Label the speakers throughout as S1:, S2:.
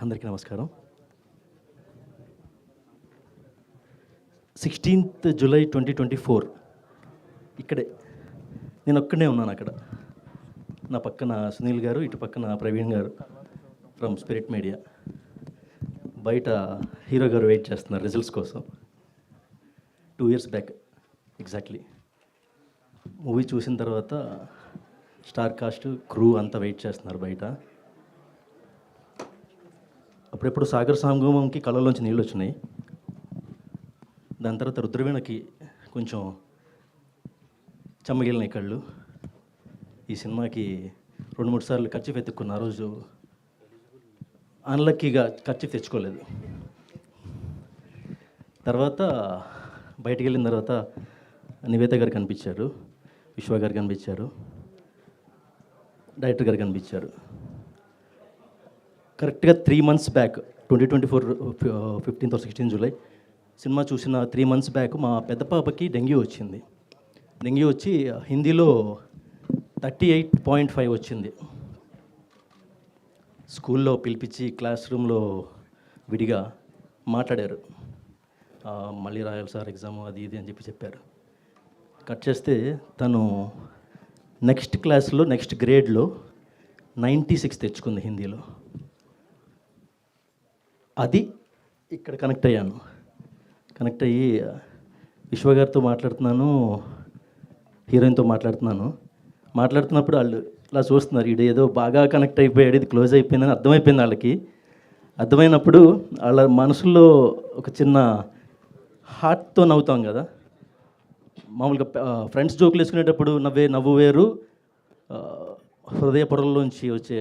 S1: అందరికీ నమస్కారం. 16th July 2024 ఇక్కడే నేను ఒక్కడే ఉన్నాను. అక్కడ నా పక్కన సునీల్ గారు, ఇటు పక్కన ప్రవీణ్ గారు ఫ్రమ్ స్పిరిట్ మీడియా. బయట హీరో గారు వెయిట్ చేస్తున్నారు రిజల్ట్స్ కోసం. 2 years బ్యాక్ ఎగ్జాక్ట్లీ మూవీ చూసిన తర్వాత స్టార్ కాస్ట్ క్రూ అంతా వెయిట్ చేస్తున్నారు బయట. అప్పుడెప్పుడు సాగర్ సంగమంకి కళ్ళలోంచి నీళ్ళు వచ్చినాయి. దాని తర్వాత రుద్రవీణకి కొంచెం చెమ్మగిలినాయి కళ్ళు. ఈ సినిమాకి 2-3 సార్లు ఖర్చు వెతుక్కున్న. ఆ రోజు అన్లక్కీగా ఖర్చు తెచ్చుకోలేదు. తర్వాత బయటికి వెళ్ళిన తర్వాత నివేత గారు కనిపించారు, విశ్వ గారు కనిపించారు, డైరెక్టర్ గారు కనిపించారు. కరెక్ట్గా 3 months back 2024 15th or 16th July cinema చూసిన 3 months బ్యాక్ మా పెద్ద పాపకి డెంగ్యూ వచ్చింది. డెంగ్యూ వచ్చి హిందీలో 38.5 వచ్చింది. స్కూల్లో పిలిపించి క్లాస్ రూమ్లో విడిగా మాట్లాడారు. మళ్ళీ రాయాలి సార్ ఎగ్జామ్ అది ఇది అని చెప్పారు. కట్ చేస్తే తను నెక్స్ట్ క్లాస్లో నెక్స్ట్ గ్రేడ్లో 96 తెచ్చుకుంది హిందీలో. అది ఇక్కడ కనెక్ట్ అయ్యాను. కనెక్ట్ అయ్యి విశ్వ గారితో మాట్లాడుతున్నాను, హీరోయిన్తో మాట్లాడుతున్నప్పుడు వాళ్ళు ఇలా చూస్తున్నారు. ఇది ఏదో బాగా కనెక్ట్ అయిపోయాడు, ఇది క్లోజ్ అయిపోయిందని అర్థమైపోయింది వాళ్ళకి. అర్థమైనప్పుడు వాళ్ళ మనసులో ఒక చిన్న హార్ట్తో నవ్వుతాం కదా. మామూలుగా ఫ్రెండ్స్ జోకులు వేసుకునేటప్పుడు నవ్వు వేరు, హృదయ పొరల్లోంచి వచ్చే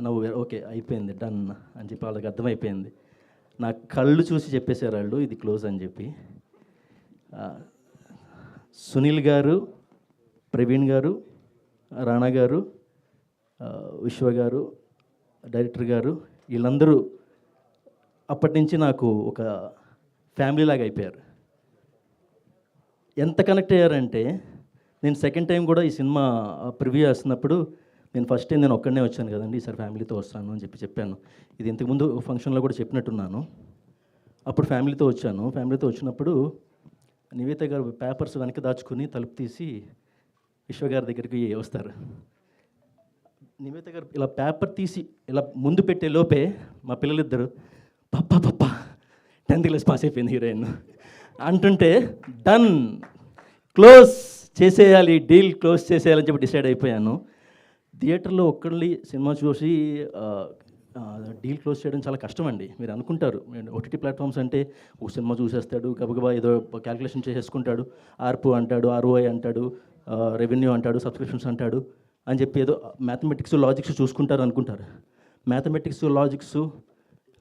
S1: నవ్వు వేరు. ఓకే అయిపోయింది, డన్ అని చెప్పి వాళ్ళకి అర్థమైపోయింది. నా కళ్ళు చూసి చెప్పేశారు వాళ్ళు ఇది క్లోజ్ అని చెప్పి. సునీల్ గారు, ప్రవీణ్ గారు, రాణా గారు, విశ్వ గారు, డైరెక్టర్ గారు, వీళ్ళందరూ అప్పటి నుంచి నాకు ఒక ఫ్యామిలీ లాగా అయిపోయారు. ఎంత కనెక్ట్ అయ్యారంటే నేను సెకండ్ టైం కూడా ఈ సినిమా ప్రివ్యూ చేస్తున్నప్పుడు నేను ఫస్ట్ టైం నేను ఒక్కడనే వచ్చాను కదండి, ఈసారి ఫ్యామిలీతో వస్తాను అని చెప్పాను. ఇది ఇంతకుముందు ఫంక్షన్లో కూడా చెప్పినట్టున్నాను. అప్పుడు ఫ్యామిలీతో వచ్చాను. ఫ్యామిలీతో వచ్చినప్పుడు నివేత గారు పేపర్స్ వెనక దాచుకుని తలుపు తీసి విశ్వ గారి దగ్గరికి వస్తారు. నివేత గారు ఇలా పేపర్ తీసి ఇలా ముందు పెట్టే లోపే మా పిల్లలిద్దరు పప్ప 10th class పాస్ అయిపోయింది హీరోయిన్ అంటుంటే డన్, క్లోజ్ చేసేయాలి, డీల్ క్లోజ్ చేసేయాలని చెప్పి డిసైడ్ అయిపోయాను. థియేటర్లో ఒక్కళ్ళి సినిమా చూసి డీల్ క్లోజ్ చేయడం చాలా కష్టం అండి. మీరు అనుకుంటారు ఓటీటీ ప్లాట్ఫామ్స్ అంటే ఒక సినిమా చూసేస్తాడు, గబగబా ఏదో క్యాలిక్యులేషన్ చేసేసుకుంటాడు, ఆర్పు అంటాడు, ఆర్ఓఐ అంటాడు, రెవెన్యూ అంటాడు, సబ్స్క్రిప్షన్స్ అంటాడు అని చెప్పి ఏదో మ్యాథమెటిక్స్ లాజిక్స్ చూసుకుంటారు అనుకుంటారు. మ్యాథమెటిక్స్ లాజిక్స్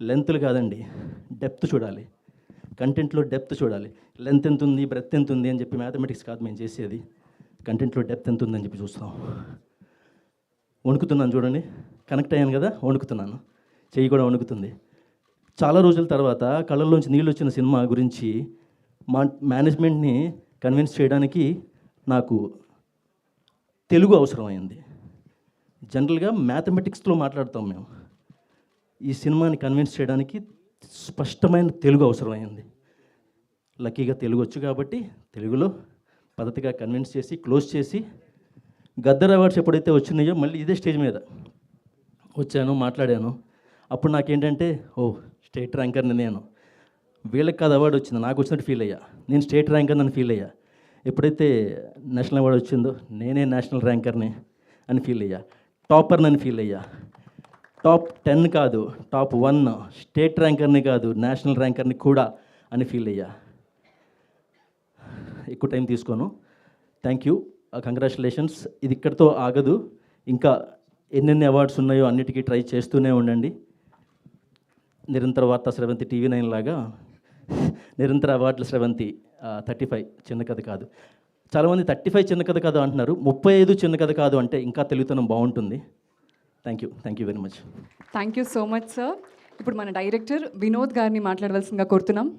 S1: లెంత్లు కాదండి, డెప్త్ చూడాలి. కంటెంట్లో డెప్త్ చూడాలి. లెంత్ ఎంత ఉంది, బ్రెత్ ఎంత ఉంది అని చెప్పి మ్యాథమెటిక్స్ కాదు మేము చేసేది. కంటెంట్లో డెప్త్ ఎంత ఉందని చెప్పి చూస్తాం. వణుకుతున్నాను చూడండి, కనెక్ట్ అయ్యాను కదా, వణుకుతున్నాను, చెయ్యి కూడా వణుకుతుంది. చాలా రోజుల తర్వాత కళ్ళల్లోంచి నీళ్ళు వచ్చిన సినిమా గురించి మా మేనేజ్మెంట్ని కన్విన్స్ చేయడానికి నాకు తెలుగు అవసరమైంది. జనరల్గా మ్యాథమెటిక్స్లో మాట్లాడతాం మేము. ఈ సినిమాని కన్విన్స్ చేయడానికి స్పష్టమైన తెలుగు అవసరమైంది. లక్కీగా తెలుగు వచ్చు కాబట్టి తెలుగులో పద్ధతిగా కన్విన్స్ చేసి క్లోజ్ చేసి గద్దర్ అవార్డ్స్ ఎప్పుడైతే వచ్చినాయో మళ్ళీ ఇదే స్టేజ్ మీద వచ్చాను, మాట్లాడాను. అప్పుడు నాకేంటంటే స్టేట్ ర్యాంకర్ని నేను, వీళ్ళకి కాదు అవార్డు వచ్చింది, నాకు వచ్చినట్టు ఫీల్ అయ్యా. నేను స్టేట్ ర్యాంకర్ అని ఫీల్ అయ్యా. ఎప్పుడైతే నేషనల్ అవార్డు వచ్చిందో నేనే నేషనల్ ర్యాంకర్ని అని ఫీల్ అయ్యా, టాపర్ని అని ఫీల్ అయ్యా. టాప్ 10 కాదు, టాప్ 1, స్టేట్ ర్యాంకర్ని కాదు, నేషనల్ ర్యాంకర్ని కూడా అని ఫీల్ అయ్యా. ఎక్కువ టైం తీసుకోను. Thank you, congratulations. ఇది ఇక్కడితో ఆగదు, ఇంకా ఎన్నెన్ని అవార్డ్స్ ఉన్నాయో అన్నిటికీ ట్రై చేస్తూనే ఉండండి. నిరంతర వార్తా స్రవంతి TV9 లాగా నిరంతర అవార్డుల స్రవంతి 35 చిన్న కథ కాదు. చాలామంది 35 చిన్న కథ కాదు అంటున్నారు, 35 చిన్న కథ కాదు అంటే ఇంకా తెలుగుతనం బాగుంటుంది. Thank you very much.
S2: Thank you so much sir. ఇప్పుడు మన డైరెక్టర్ వినోద్ గారిని మాట్లాడవలసిందిగా కోరుతున్నాం.